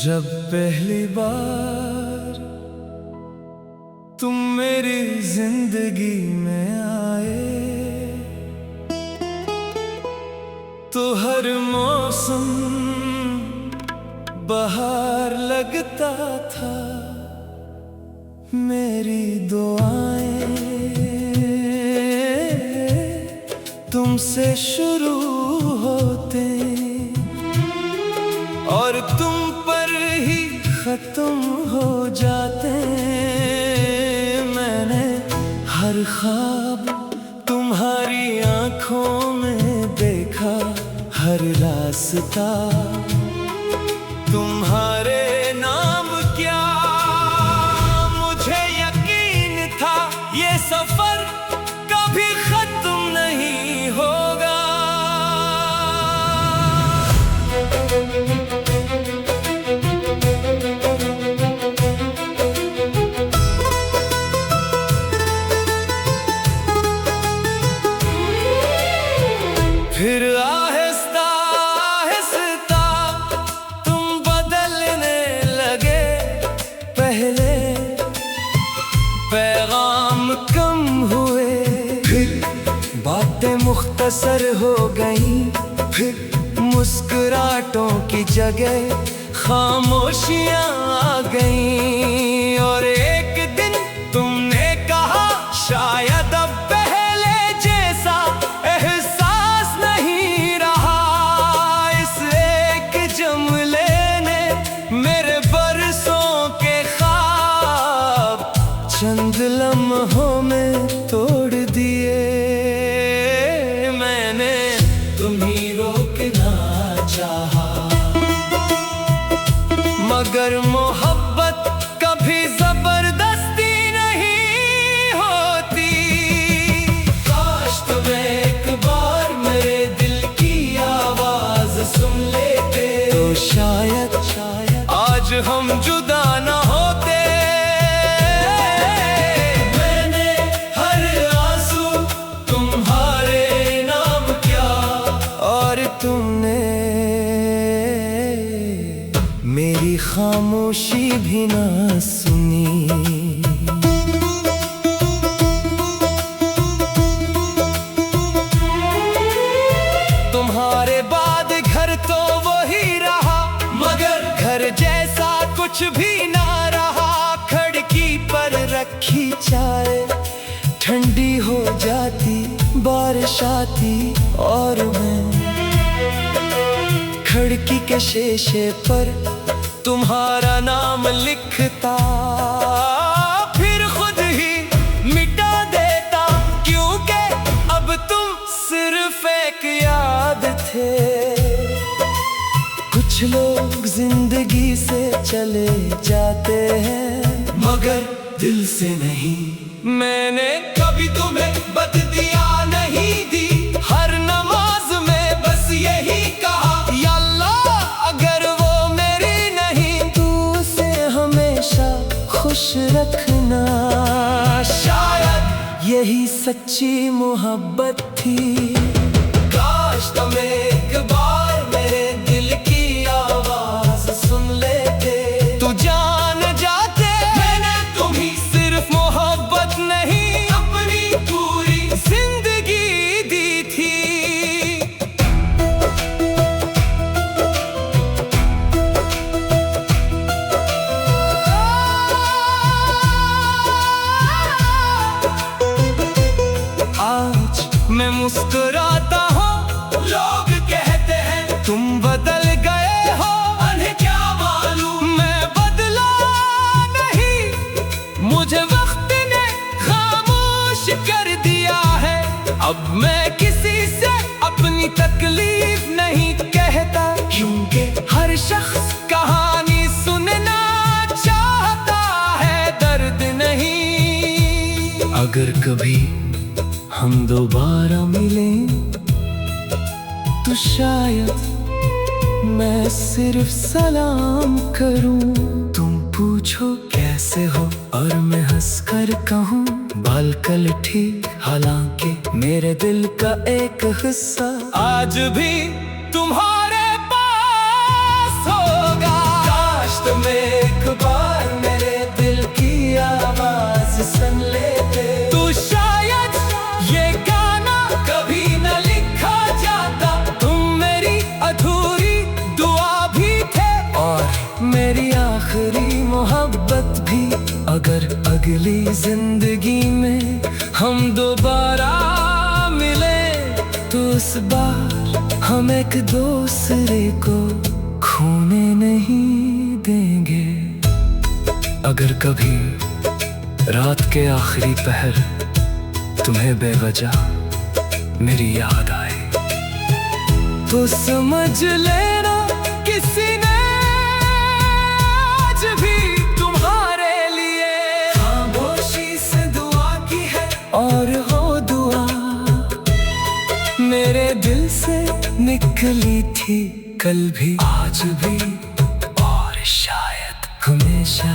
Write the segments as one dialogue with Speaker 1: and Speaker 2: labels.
Speaker 1: जब पहली बार तुम मेरी जिंदगी में आए तो हर मौसम बहार लगता था। मेरी दुआएं तुमसे शुरू होते और तुम पर ही खत्म हो जाते। मैंने हर ख्वाब तुम्हारी आंखों में देखा, हर रास्ता तुम्हारे नाम क्या मुझे यकीन था ये सफर कभी खत्म नहीं होगा। फिर आहिस्ता आहिस्ता तुम बदलने लगे। पहले पैगाम कम हुए, फिर बातें मुख्तसर हो गईं, फिर मुस्कुराहटों की जगह खामोशियां आ गईं। और एक दिन तुमने कहा शायद अब पहले जैसा एहसास नहीं रहा। इस एक जुमले ने मेरे बरसों के ख्वाब चंद लम्हों में तोड़ दिए। मैंने तुम्हीं रोकना चाहा, मगर मोहब्बत कभी जबरदस्ती नहीं होती। काश तुम एक बार मेरे दिल की आवाज सुन लेते तो शायद आज हम जुदा न होते। मैंने हर आंसू तुम्हारे नाम किया और तुमने मेरी खामोशी भी ना सुनी। तुम्हारे बाद घर तो वही रहा, मगर घर जैसा कुछ भी ना रहा। खिड़की पर रखी चाय ठंडी हो जाती, बारिश आती और मैं खिड़की के शीशे पर तुम्हारा नाम लिखता, फिर खुद ही मिटा देता। क्योंकि अब तुम सिर्फ एक याद थे। कुछ लोग जिंदगी से चले जाते हैं मगर दिल से नहीं। मैंने कभी तुम्हें बद दिया नहीं दी, हर नमाज में बस यही कहा या अल्लाह अगर वो मेरी नहीं तू उसे हमेशा खुश रखना। शायद यही सच्ची मोहब्बत थी। काश तुम एक बार मेरे दिल की आवाज सुन लेते तो जान जाते मैंने तुम्हीं सिर्फ मोहब्बत नहीं अपनी पूरी जिंदगी दी थी। आज मैं मुस्कुराता हूँ, लोग कहते हैं तुम बदल गए हो। उन्हें क्या मालूम मैं बदला नहीं, मुझे वक्त ने खामोश कर दिया है। अब मैं किसी से अपनी तकलीफ नहीं कहता, क्योंकि हर शख्स कहानी सुनना चाहता है, दर्द नहीं। अगर कभी हम दोबारा मिलें तो शायद मैं सिर्फ सलाम करूं। तुम पूछो कैसे हो और मैं हंसकर कहूं बालकल ठीक, हालांकि मेरे दिल का एक हिस्सा आज भी तुम्हारे पास होगा। काश तुम एक बार मेरे दिल की आवाज सुन लेते, तो शायद ये गाना कभी न लिखा जाता। तुम मेरी अधूरी दुआ भी थे और मेरी आखिरी मोहब्बत भी। अगर अगली जिंदगी में हम दोबारा मिले तो इस बार हम एक दूसरे को खोने नहीं देंगे। अगर कभी रात के आखिरी पहर तुम्हें बेवजह मेरी याद आए तो समझ लेना किसी ने आज भी तुम्हारे लिए खामोशी से दुआ की है। और हो दुआ मेरे दिल से निकली थी कल भी, आज भी और शायद हमेशा।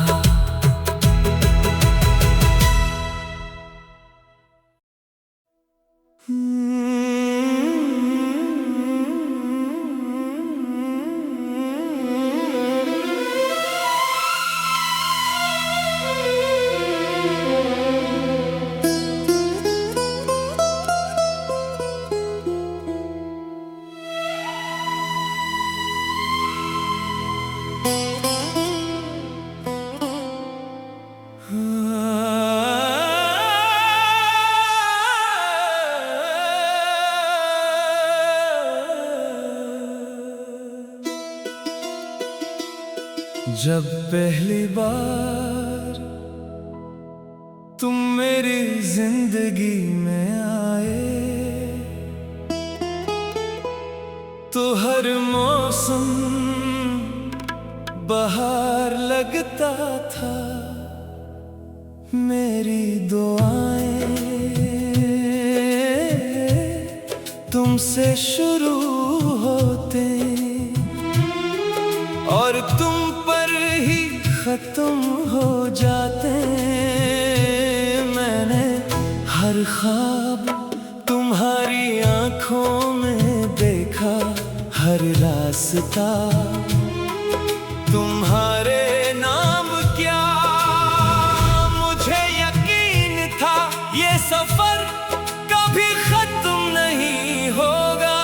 Speaker 1: जब पहली बार तुम मेरी जिंदगी में आए तो हर मौसम बहार लगता था। मेरी दुआएं तुमसे शुरू होते और तुम पर ही खत्म हो जाते। मैंने हर ख्वाब तुम्हारी आंखों में देखा, हर रास्ता तुम्हारे नाम क्या मुझे यकीन था ये सफर कभी खत्म नहीं होगा।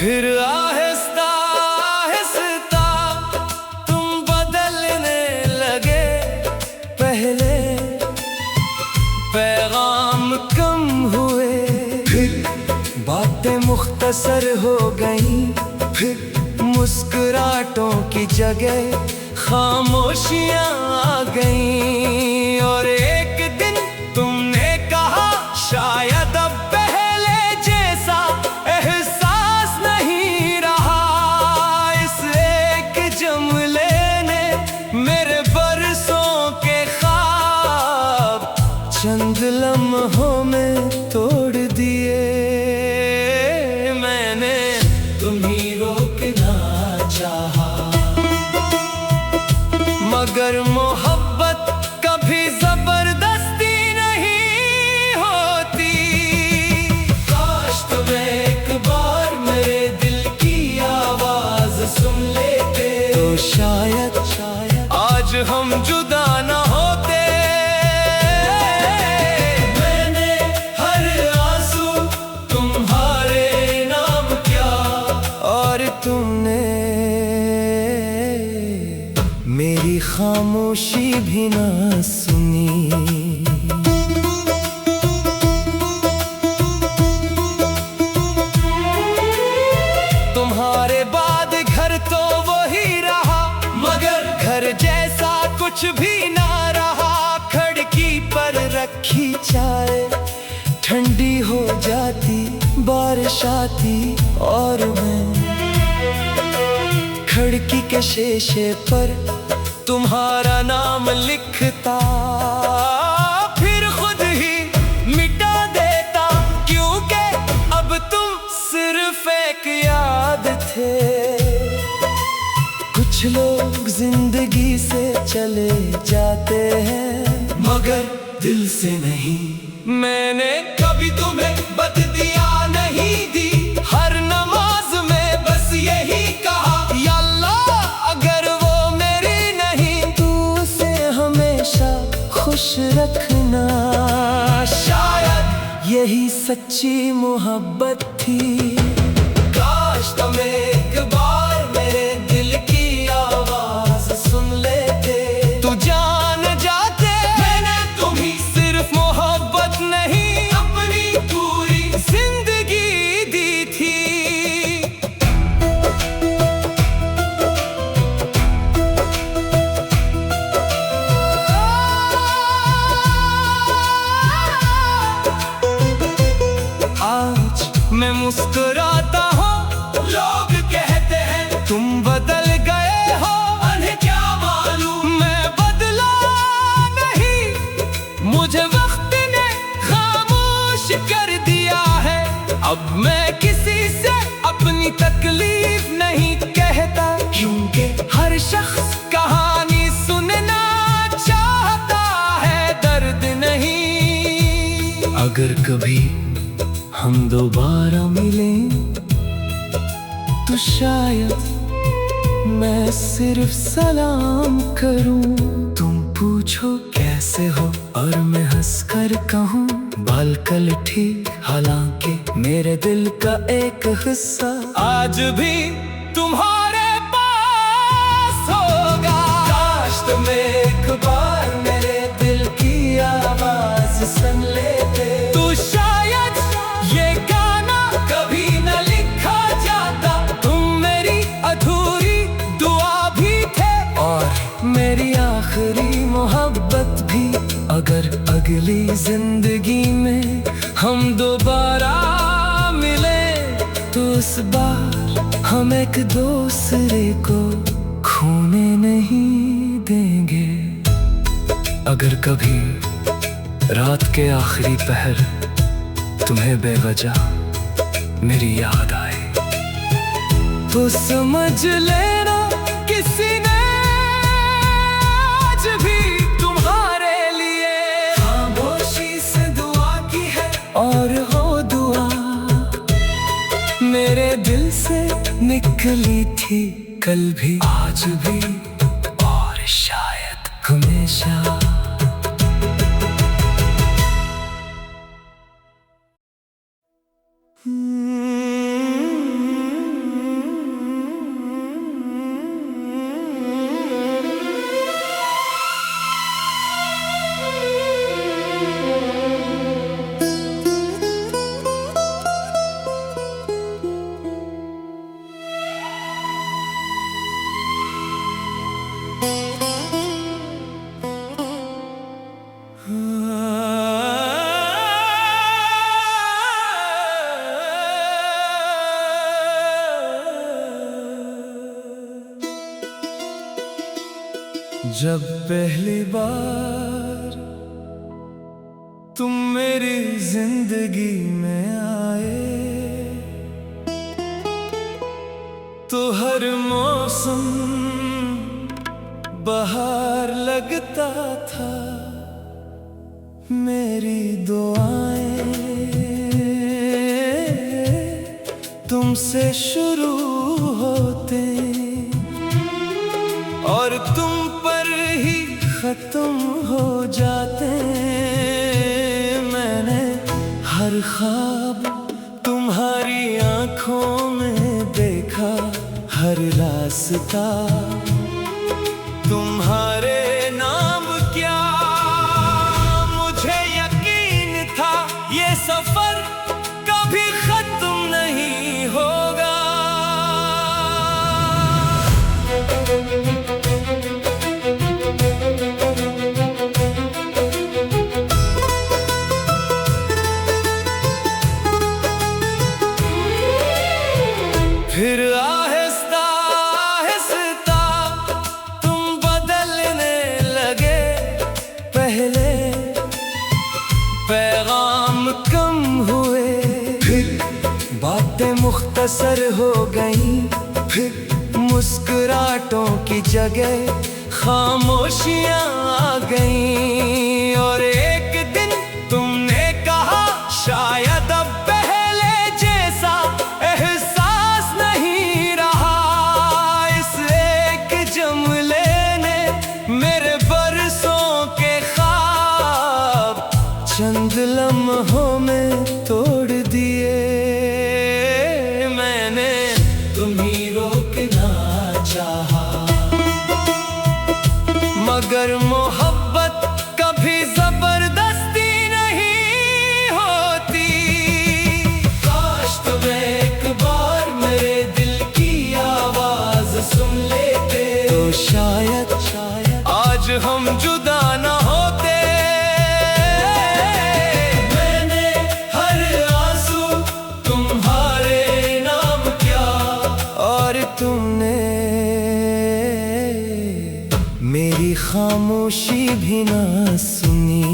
Speaker 1: फिर आहिस्ता आहिस्ता तुम बदलने लगे, पहले पैगाम कम हुए, फिर बातें मुख्तसर हो गईं, फिर मुस्कुराहटों की जगह खामोशियां आ गईं। और एक दिन तुमने कहा शायद अब पहले जैसा एहसास नहीं रहा। इस एक जुमले ने मेरे बरसों के ख्वाब चंद लम्हों में तोड़ दिए। मैंने तुम्हीं रोकना चाहा, मगर मोहब्बत कभी जबरदस्ती नहीं होती। काश तुम एक बार मेरे दिल की आवाज सुन लेते, तो शायद आज हम जुदा न होते। मैंने हर आंसू तुम्हारे नाम किया और तुमने मेरी खामोशी भी ना सुनी। कुछ भी ना रहा, खिड़की पर रखी चाय ठंडी हो जाती, बारिश आती और मैं खिड़की के शीशे पर तुम्हारा नाम लिखता, फिर खुद ही मिटा देता, क्योंकि अब तुम सिर्फ एक याद थे। कुछ लोग जिंदगी से चले जाते हैं मगर दिल से नहीं। मैंने कभी तुम्हें बद दिया नहीं दी, हर नमाज में बस यही कहा, या अल्लाह अगर वो मेरी नहीं, तू उसे हमेशा खुश रखना। शायद यही सच्ची मोहब्बत थी। काश तुम एक बार मेरे दिल की आवाज सुन लेते, तू जान जाते मैंने तुम्हें सिर्फ मोहब्बत नहीं, अपनी पूरी जिंदगी दी थी। आज मैं मुस्कुराता हूँ, लोग कहते हैं तुम बदल गए हो, उन्हें क्या मालूम मैं बदला नहीं, मुझे वक्त ने खामोश कर दिया है। अब मैं किसी से अपनी तकलीफ नहीं कहता, क्योंकि हर शख्स कहानी सुनना चाहता है, दर्द नहीं। अगर कभी हम दोबारा मिलें तो शायद मैं सिर्फ सलाम करूं, तुम पूछो कैसे हो और मैं हंसकर कहूं बालकल ठीक, हालांकि मेरे दिल का एक हिस्सा आज भी तुम्हारे पास होगा। काश तुम एक बार मेरे दिल की आवाज सुन लेते, तो शायद ये गाना कभी न लिखा जाता। तुम मेरी अधूरी दुआ भी थे और मेरी आखिरी मोहब्बत भी। अगर अगली जिंदगी में हम दोबारा मिले तो इस बार हम एक दूसरे को खोने नहीं देंगे। अगर कभी रात के आखिरी पहर तुम्हें बेवजह मेरी याद आए तो समझ लेना किसी ने आज भी तुम्हारे लिए खामोशी से दुआ की है, और वो दुआ मेरे दिल से निकली थी कल भी, आज भी और शायद हमेशा। जब पहली बार तुम मेरी जिंदगी में आए तो हर मौसम बहार लगता था। मेरी दुआएं तुमसे शुरू होते और तुम पर ही खत्म हो जाते। मैंने हर ख्वाब तुम्हारी आंखों में देखा, हर रास्ता तुम्हारे नाम क्या मुझे यकीन था ये सफर कभी खत्म नहीं होगा। मुख्तसर हो गई, फिर मुस्कुराहटों की जगह खामोशियां आ गई। और एक दिन तुमने कहा शायद अब पहले जैसा एहसास नहीं रहा। इस एक जुमले ने मेरे बरसों के ख्वाब चंद लम्हों में तोड़ दिए। मैंने तुम्हीं रोकना चाहा, मगर मोहब्बत कभी जबरदस्ती नहीं होती। काश तुम एक बार मेरे दिल की आवाज सुन लेते, तो शायद आज हम जुदा न होते। मैंने हर आंसू तुम्हारे नाम किया, और तुमने मेरी खामोशी भी ना सुनी।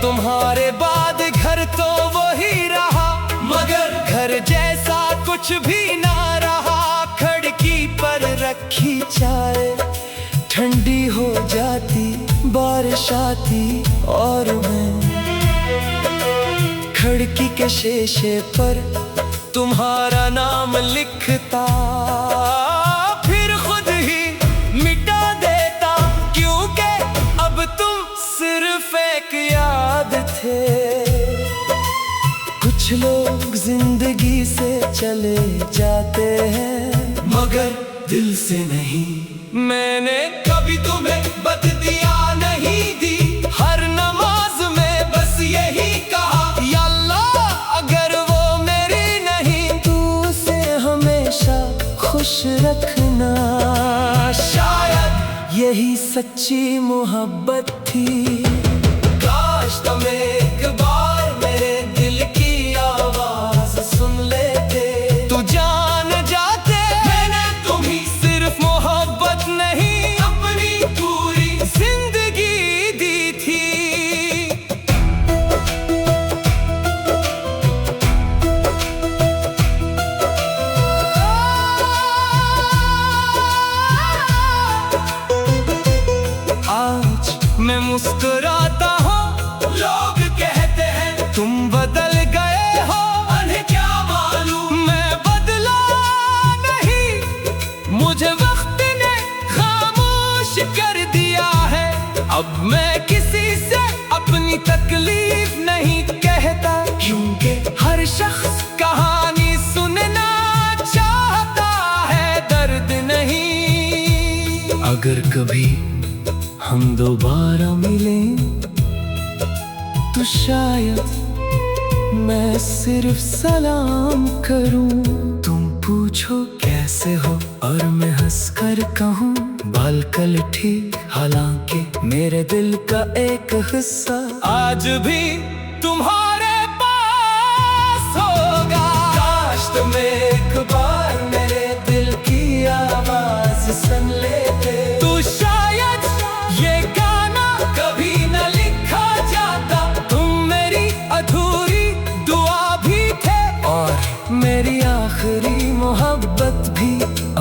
Speaker 1: तुम्हारे बाद घर तो वही रहा, मगर घर जैसा कुछ भी ना रहा। खिड़की पर रखी चाय ठंडी हो जाती, बारिश आती और मैं खिड़की के शीशे पर तुम्हारा नाम लिखता, फिर खुद ही मिटा देता। क्योंकि अब तुम सिर्फ एक याद थे। कुछ लोग जिंदगी से चले जाते हैं, मगर दिल से नहीं। मैंने कभी तुम्हें बद दिया नहीं दी, हर नमाज में बस यही कहा, या अल्लाह अगर वो मेरी नहीं, तू उसे हमेशा खुश रखना। शायद यही सच्ची मोहब्बत थी। काश तुम एक बार मेरे दिल की आवाज सुन लेते, तो जान जाते मैंने तुम्हीं सिर्फ मोहब्बत नहीं, अपनी पूरी जिंदगी दी थी। आज मैं मुस्कुराता हूँ, लोग कहते हैं तुम बदल गए हो। उन्हें क्या मालूम मैं बदला नहीं, मुझे वक्त ने खामोश कर दिया है। अब मैं किसी से अपनी तकलीफ नहीं कहता, क्योंकि हर शख्स कहानी सुनना चाहता है, दर्द नहीं। अगर कभी हम दोबारा मिलें, तो शायद मैं सिर्फ सलाम करूं। तुम पूछो कैसे हो, और मैं हंसकर कहूं बालकल ठीक। हालांकि मेरे दिल का एक हिस्सा आज भी तुम्हारे पास होगा। काश तुम एक बार मेरे दिल की आवाज सुन लेते, तो शायद ये गाना कभी न लिखा जाता। तुम मेरी अधूरी दुआ भी थे, और मेरी आखिरी मोहब्बत भी।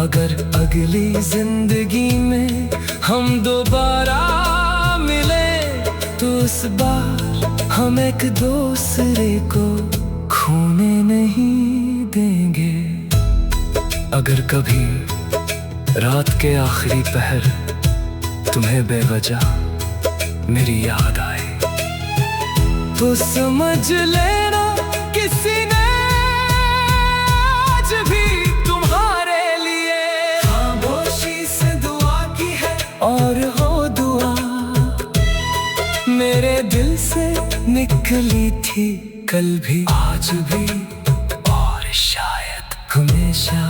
Speaker 1: अगर अगली जिंदगी में हम दोबारा मिले, तो इस बार हम एक दूसरे को खोने नहीं देंगे। अगर कभी रात के आखिरी पहर तुम्हें बेवजह मेरी याद आए, तो समझ लेना किसी ने आज भी तुम्हारे लिए खामोशी से दुआ की है। और हो दुआ मेरे दिल से निकली थी, कल भी आज भी और शायद हमेशा।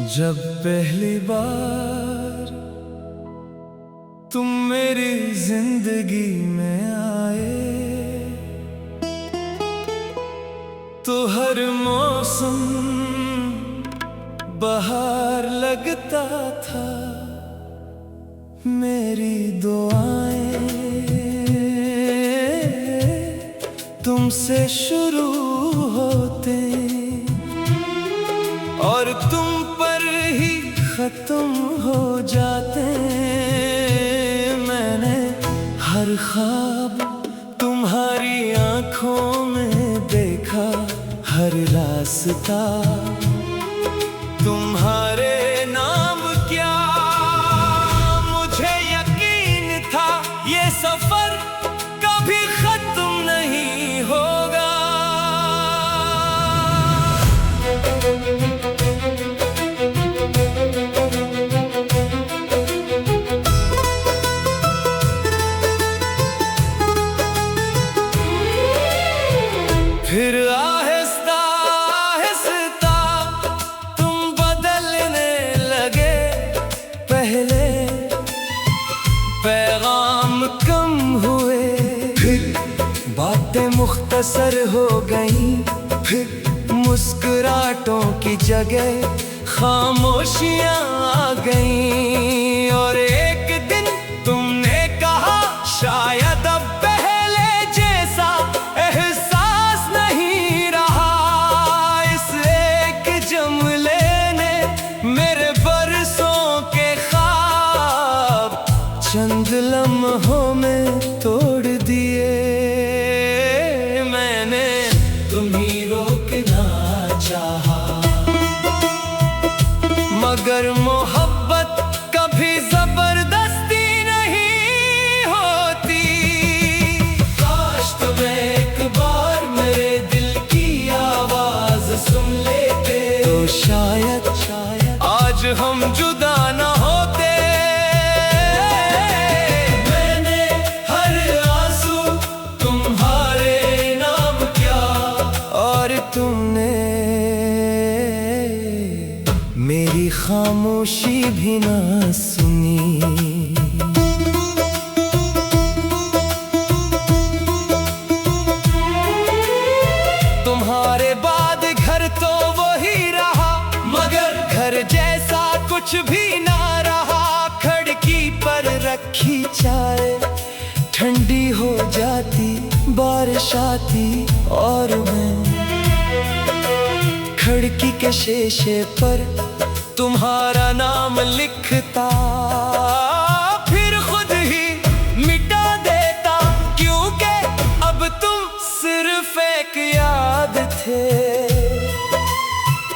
Speaker 1: जब पहली बार तुम मेरी जिंदगी में आए तो हर मौसम बहार लगता था। मेरी दुआएं तुमसे शुरू होते और तुम पर ही खत्म हो जाते। मैंने हर ख्वाब तुम्हारी आंखों में देखा, हर रास्ता तुम्हारे नाम क्या। मुझे यकीन था ये सफर कभी खत्म नहीं होगा। फिर आहिस्ता आहिस्ता तुम बदलने लगे। पहले पैगाम कम हुए, फिर बातें मुख्तसर हो गईं, फिर मुस्कुराहटों की जगह खामोशियां आ गईं। और एक दिन तुमने कहा शायद अब पहले जैसा एहसास नहीं रहा। इस एक जुमले ने मेरे बरसों के ख्वाब चंद लम्हों में तोड़ दिए। मैंने तुम्हीं रोकना चाहा, मगर मोहब्बत कभी जबरदस्ती नहीं होती। काश तुम एक बार मेरे दिल की आवाज सुन लेते तो शायद आज हम जुदा न होते। मैंने हर आंसू तुम्हारे नाम किया और तुमने मेरी खामोशी भी ना सुनी। तुम्हारे बाद घर तो वही रहा, मगर घर जैसा कुछ भी ना रहा। खिड़की पर रखी चाय ठंडी हो जाती, बारिश आती और मैं खिड़की के शीशे पर तुम्हारा नाम लिखता, फिर खुद ही मिटा देता। क्योंकि अब तुम सिर्फ एक याद थे।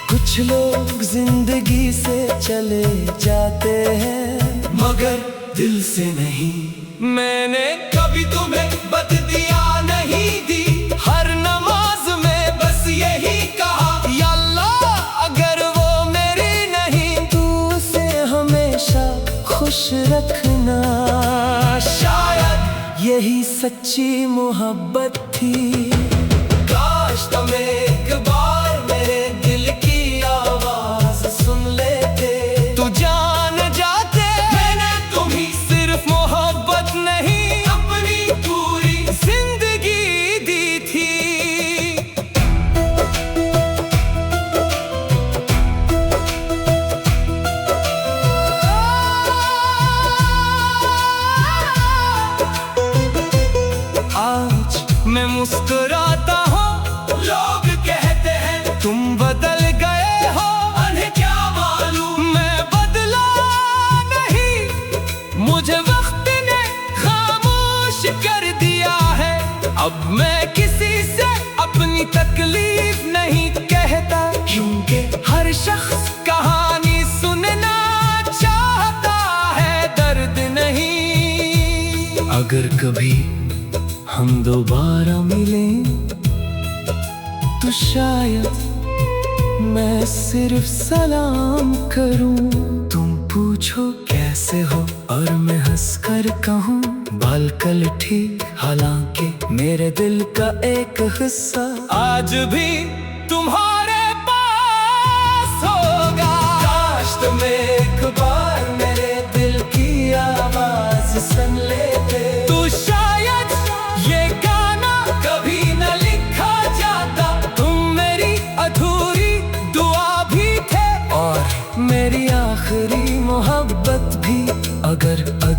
Speaker 1: कुछ लोग जिंदगी से चले जाते हैं मगर दिल से नहीं। मैंने कभी तुम्हें बददिया नहीं दी, हर नमाज में बस यही कहा, या अल्लाह अगर वो मेरी नहीं तू उसे हमेशा खुश रखना। शायद यही सच्ची मोहब्बत थी। काश तुम एक बार मेरे दिल की आवाज सुन लेते तो जान जाते मैंने तुम्हीं सिर्फ मोहब्बत नहीं अपनी पूरी जिंदगी दी थी। आज मैं मुस्कुराता हूँ, लोग कहते हैं तुम बदल गए हो। उन्हें क्या मालूम मैं बदला नहीं, मुझे वक्त ने खामोश कर दिया है। अब मैं किसी से अपनी तकलीफ नहीं कहता, क्योंकि हर शख्स कहानी सुनना चाहता है, दर्द नहीं। अगर कभी हम दोबारा मिलें तो शायद मैं सिर्फ सलाम करूं। तुम पूछो कैसे हो और मैं हंसकर कहूं बाल कल ठीक, हालांकि मेरे दिल का एक हिस्सा आज भी तुम्हारे पास होगा।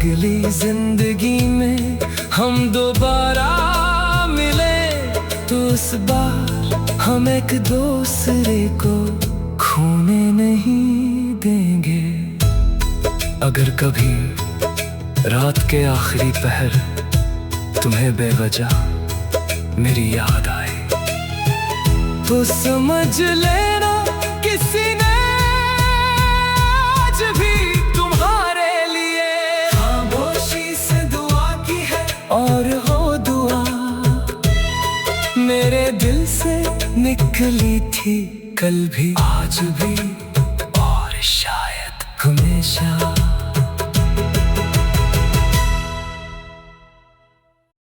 Speaker 1: अगली जिंदगी में हम दोबारा मिले तो इस बार हम एक दूसरे को खोने नहीं देंगे। अगर कभी रात के आखिरी पहर तुम्हें बेवजह मेरी याद आए तो समझ लेना किसी ने आज भी तुम्हारे लिए खामोशी से दुआ की है। और हो दुआ मेरे दिल से निकली थी कल भी, आज भी और शायद हमेशा।